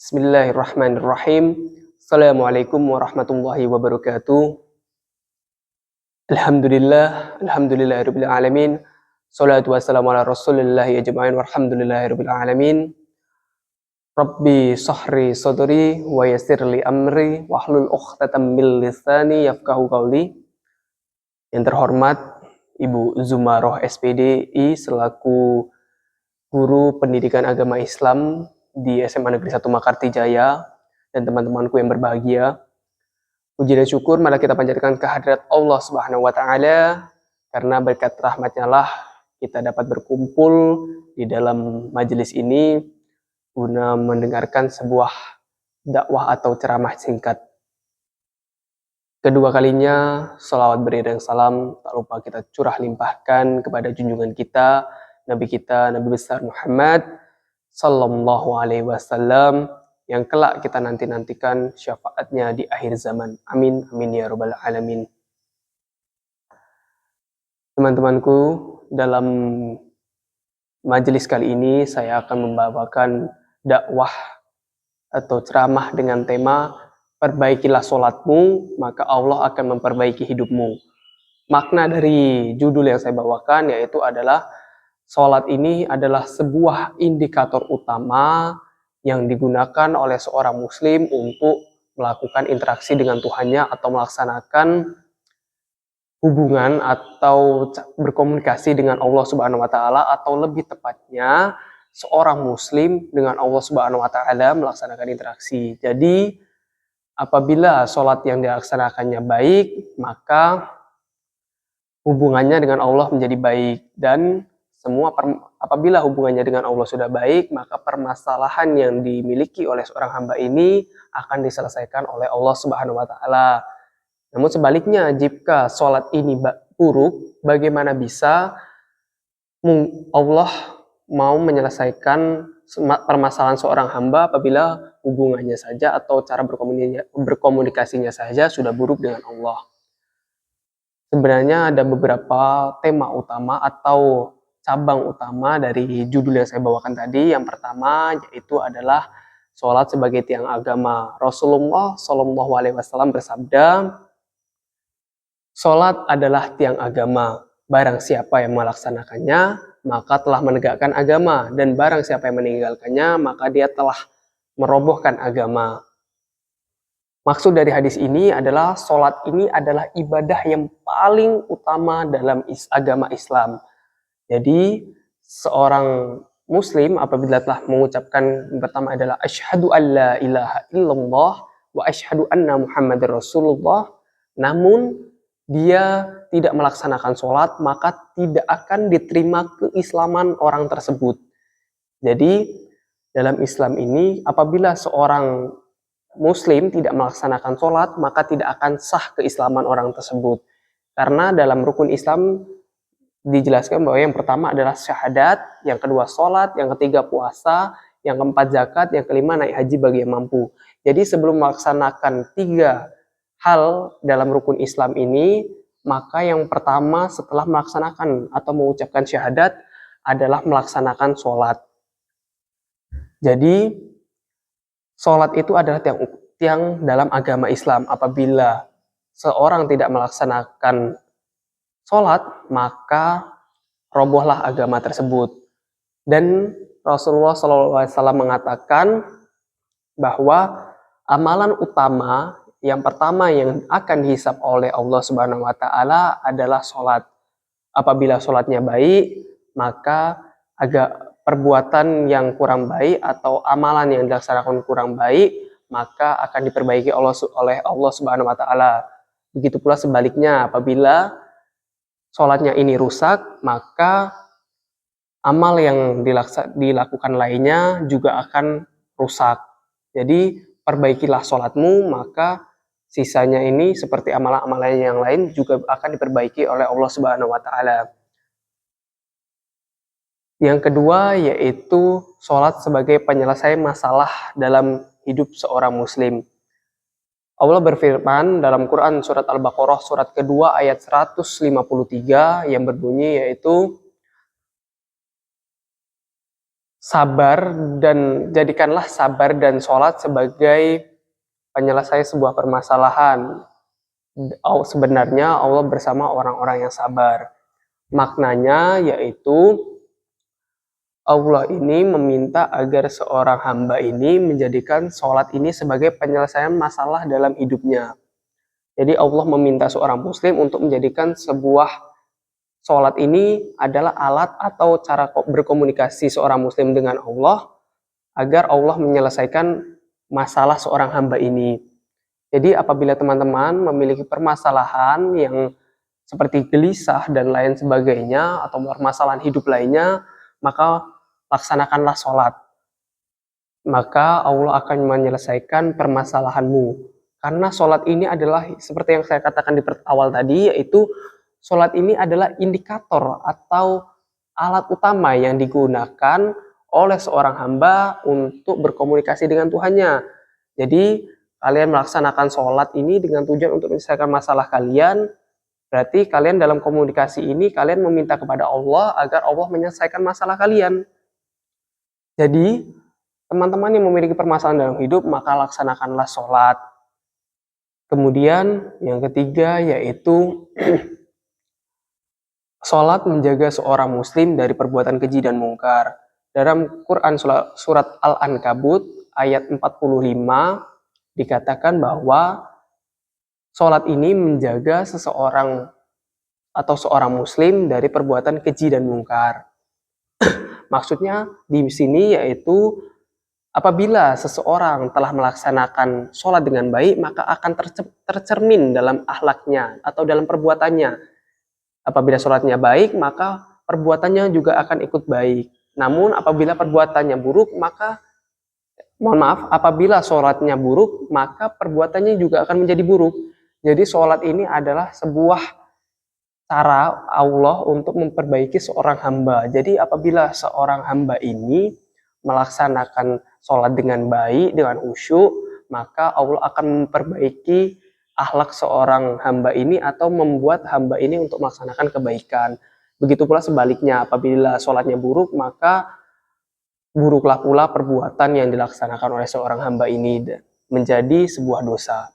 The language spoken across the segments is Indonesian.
Bismillahirrahmanirrahim. Assalamualaikum warahmatullahi wabarakatuh. Alhamdulillahirabbil alamin. Shalatu wassalamu ala Rasulillahi ajmain walhamdulillahirabbil alamin. Rabbi sahri sadri wa yassirli amri wahlul 'uqdatam min lisani yafqahu qawli. Yang terhormat Ibu Zumaroh SPDI selaku guru pendidikan agama Islam di SMA Negeri 1 Makarti Jaya dan teman-temanku yang berbahagia. Puji dan syukur mari kita panjatkan kehadirat Allah Subhanahu wa taala, karena berkat rahmatnya lah kita dapat berkumpul di dalam majelis ini guna mendengarkan sebuah dakwah atau ceramah singkat. Kedua kalinya salawat beriring salam tak lupa kita curah limpahkan kepada junjungan kita Nabi besar Muhammad sallallahu alaihi wasallam yang kelak kita nantikan syafaatnya di akhir zaman. Amin amin ya rabbal alamin. Teman-temanku, dalam majelis kali ini saya akan membawakan dakwah atau ceramah dengan tema perbaikilah sholatmu maka Allah akan memperbaiki hidupmu. Makna dari judul yang saya bawakan yaitu adalah sholat ini adalah sebuah indikator utama yang digunakan oleh seorang muslim untuk melakukan interaksi dengan Tuhannya atau melaksanakan hubungan atau berkomunikasi dengan Allah Subhanahu wa taala, atau lebih tepatnya seorang muslim dengan Allah Subhanahu wa taala melaksanakan interaksi. Jadi apabila sholat yang dilaksanakannya baik, maka hubungannya dengan Allah menjadi baik, dan apabila hubungannya dengan Allah sudah baik, maka permasalahan yang dimiliki oleh seorang hamba ini akan diselesaikan oleh Allah Subhanahu wa taala. Namun sebaliknya, jika sholat ini buruk, bagaimana bisa Allah mau menyelesaikan permasalahan seorang hamba apabila hubungannya saja atau cara berkomunikasinya saja sudah buruk dengan Allah? Sebenarnya ada beberapa tema utama atau cabang utama dari judul yang saya bawakan tadi. Yang pertama yaitu adalah sholat sebagai tiang agama. Rasulullah Shallallahu Alaihi Wasallam bersabda, sholat adalah tiang agama. Barang siapa yang melaksanakannya, maka telah menegakkan agama. Dan barang siapa yang meninggalkannya, maka dia telah merobohkan agama. Maksud dari hadis ini adalah sholat ini adalah ibadah yang paling utama dalam agama Islam. Jadi seorang muslim apabila telah mengucapkan pertama adalah asyhadu alla ilaha illallah wa asyhadu anna muhammadar rasulullah, namun dia tidak melaksanakan sholat, maka tidak akan diterima keislaman orang tersebut. Jadi dalam Islam ini apabila seorang muslim tidak melaksanakan sholat, maka tidak akan sah keislaman orang tersebut. Karena dalam rukun Islam dijelaskan bahwa yang pertama adalah syahadat, yang kedua sholat, yang ketiga puasa, yang keempat zakat, yang kelima naik haji bagi yang mampu. Jadi sebelum melaksanakan 3 hal dalam rukun Islam ini, maka yang pertama setelah melaksanakan atau mengucapkan syahadat adalah melaksanakan sholat. Jadi sholat itu adalah tiang dalam agama Islam. Apabila seorang tidak melaksanakan sholat, maka robohlah agama tersebut. Dan Rasulullah SAW mengatakan bahwa amalan utama yang pertama yang akan dihisab oleh Allah Subhanahu wa taala adalah sholat. Apabila sholatnya baik, maka perbuatan yang kurang baik atau amalan yang dilaksanakan kurang baik, maka akan diperbaiki oleh Allah Subhanahu wa taala. Begitu pula sebaliknya, apabila sholatnya ini rusak, maka amal yang dilakukan lainnya juga akan rusak. Jadi perbaikilah sholatmu, maka sisanya ini seperti amalan-amalan yang lain juga akan diperbaiki oleh Allah Subhanahu wa taala. Yang kedua yaitu sholat sebagai penyelesai masalah dalam hidup seorang muslim. Allah berfirman dalam Quran surat Al-Baqarah surat kedua ayat 153 yang berbunyi yaitu sabar dan jadikanlah sabar dan sholat sebagai penyelesai sebuah permasalahan. Sebenarnya Allah bersama orang-orang yang sabar. Maknanya yaitu Allah ini meminta agar seorang hamba ini menjadikan sholat ini sebagai penyelesaian masalah dalam hidupnya. Jadi Allah meminta seorang muslim untuk menjadikan sebuah sholat ini adalah alat atau cara berkomunikasi seorang muslim dengan Allah agar Allah menyelesaikan masalah seorang hamba ini. Jadi apabila teman-teman memiliki permasalahan yang seperti gelisah dan lain sebagainya atau permasalahan hidup lainnya, maka laksanakanlah sholat. Maka Allah akan menyelesaikan permasalahanmu. Karena sholat ini adalah seperti yang saya katakan di awal tadi, yaitu sholat ini adalah indikator atau alat utama yang digunakan oleh seorang hamba untuk berkomunikasi dengan Tuhannya. Jadi kalian melaksanakan sholat ini dengan tujuan untuk menyelesaikan masalah kalian. Berarti kalian dalam komunikasi ini kalian meminta kepada Allah agar Allah menyelesaikan masalah kalian. Jadi teman-teman yang memiliki permasalahan dalam hidup maka laksanakanlah sholat. Kemudian yang ketiga yaitu sholat menjaga seorang muslim dari perbuatan keji dan mungkar. Dalam Quran surat Al-Ankabut ayat 45 dikatakan bahwa sholat ini menjaga seseorang atau seorang muslim dari perbuatan keji dan mungkar. Maksudnya di sini yaitu apabila seseorang telah melaksanakan sholat dengan baik, maka akan tercermin dalam akhlaknya atau dalam perbuatannya. Apabila sholatnya baik, maka perbuatannya juga akan ikut baik. Namun apabila perbuatannya buruk, maka apabila sholatnya buruk, maka perbuatannya juga akan menjadi buruk. Jadi sholat ini adalah sebuah cara Allah untuk memperbaiki seorang hamba. Jadi apabila seorang hamba ini melaksanakan sholat dengan baik, dengan khusyuk, maka Allah akan memperbaiki akhlak seorang hamba ini atau membuat hamba ini untuk melaksanakan kebaikan. Begitu pula sebaliknya, apabila sholatnya buruk, maka buruklah pula perbuatan yang dilaksanakan oleh seorang hamba ini menjadi sebuah dosa.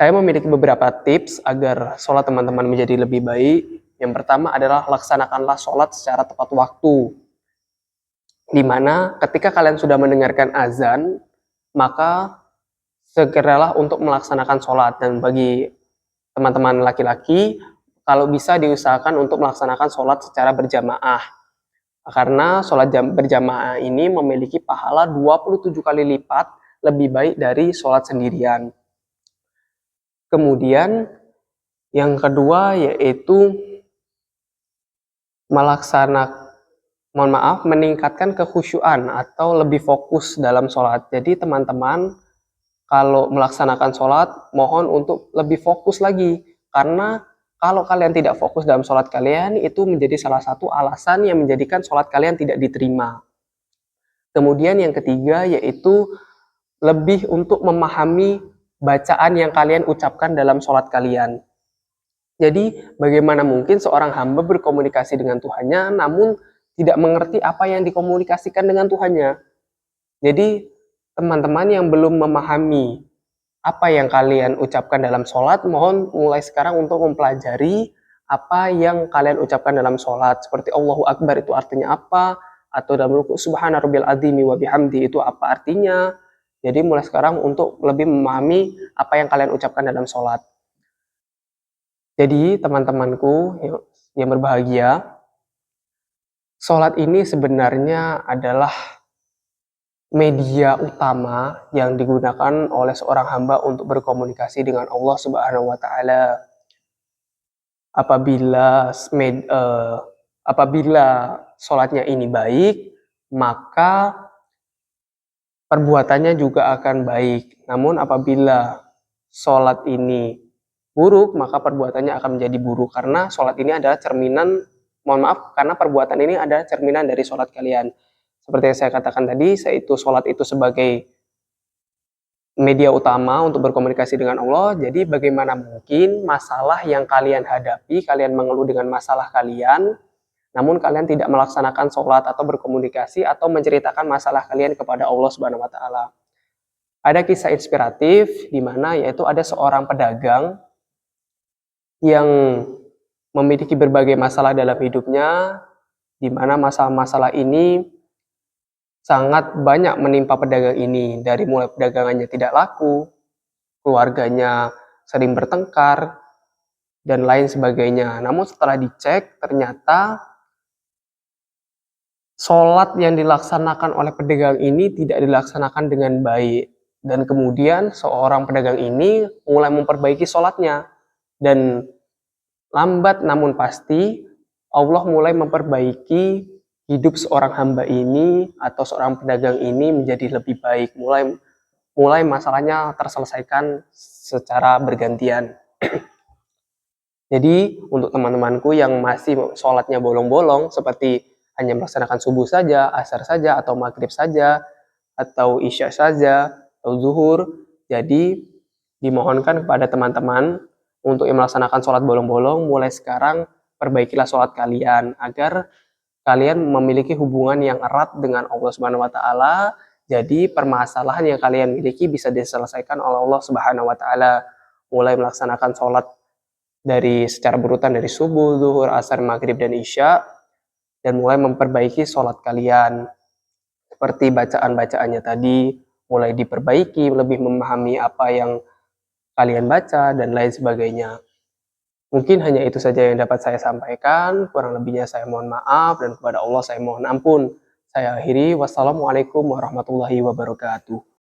Saya memiliki beberapa tips agar sholat teman-teman menjadi lebih baik. Yang pertama adalah laksanakanlah sholat secara tepat waktu. Di mana ketika kalian sudah mendengarkan azan, maka segeralah untuk melaksanakan sholat. Dan bagi teman-teman laki-laki, kalau bisa diusahakan untuk melaksanakan sholat secara berjamaah. Karena sholat berjamaah ini memiliki pahala 27 kali lipat lebih baik dari sholat sendirian. Kemudian yang kedua yaitu meningkatkan kekhusyuan atau lebih fokus dalam sholat. Jadi teman-teman kalau melaksanakan sholat mohon untuk lebih fokus lagi. Karena kalau kalian tidak fokus dalam sholat kalian itu menjadi salah satu alasan yang menjadikan sholat kalian tidak diterima. Kemudian yang ketiga yaitu lebih untuk memahami bacaan yang kalian ucapkan dalam sholat kalian. Jadi bagaimana mungkin seorang hamba berkomunikasi dengan Tuhannya namun tidak mengerti apa yang dikomunikasikan dengan Tuhannya. Jadi teman-teman yang belum memahami apa yang kalian ucapkan dalam sholat, mohon mulai sekarang untuk mempelajari apa yang kalian ucapkan dalam sholat. Seperti Allahu Akbar itu artinya apa, atau dalam ruku Subhana Rabbil Azimi wa bihamdi itu apa artinya. Jadi mulai sekarang untuk lebih memahami apa yang kalian ucapkan dalam sholat. Jadi teman-temanku yang berbahagia, sholat ini sebenarnya adalah media utama yang digunakan oleh seorang hamba untuk berkomunikasi dengan Allah Subhanahu wa taala. Apabila sholatnya ini baik, maka perbuatannya juga akan baik. Namun apabila sholat ini buruk, maka perbuatannya akan menjadi buruk. Karena sholat ini adalah karena perbuatan ini adalah cerminan dari sholat kalian. Seperti yang saya katakan tadi, yaitu sholat itu sebagai media utama untuk berkomunikasi dengan Allah. Jadi bagaimana mungkin masalah yang kalian hadapi, kalian mengeluh dengan masalah kalian, namun kalian tidak melaksanakan sholat atau berkomunikasi atau menceritakan masalah kalian kepada Allah Subhanahu wa taala. Ada kisah inspiratif di mana yaitu ada seorang pedagang yang memiliki berbagai masalah dalam hidupnya, di mana masalah-masalah ini sangat banyak menimpa pedagang ini, dari mulai perdagangannya tidak laku, keluarganya sering bertengkar, dan lain sebagainya. Namun setelah dicek, ternyata sholat yang dilaksanakan oleh pedagang ini tidak dilaksanakan dengan baik. Dan kemudian seorang pedagang ini mulai memperbaiki sholatnya. Dan lambat namun pasti, Allah mulai memperbaiki hidup seorang hamba ini atau seorang pedagang ini menjadi lebih baik. Mulai masalahnya terselesaikan secara bergantian. Jadi untuk teman-temanku yang masih sholatnya bolong-bolong seperti hanya melaksanakan subuh saja, asar saja, atau maghrib saja, atau isya saja, atau zuhur, jadi dimohonkan kepada teman-teman untuk yang melaksanakan sholat bolong-bolong, mulai sekarang perbaikilah sholat kalian agar kalian memiliki hubungan yang erat dengan Allah Subhanahu wa taala. Jadi permasalahan yang kalian miliki bisa diselesaikan oleh Allah Subhanahu wa taala. Mulai melaksanakan sholat dari secara berurutan dari subuh, zuhur, asar, maghrib, dan isya, dan mulai memperbaiki sholat kalian. Seperti bacaan-bacaannya tadi, mulai diperbaiki, lebih memahami apa yang kalian baca, dan lain sebagainya. Mungkin hanya itu saja yang dapat saya sampaikan, kurang lebihnya saya mohon maaf, dan kepada Allah saya mohon ampun. Saya akhiri, wassalamualaikum warahmatullahi wabarakatuh.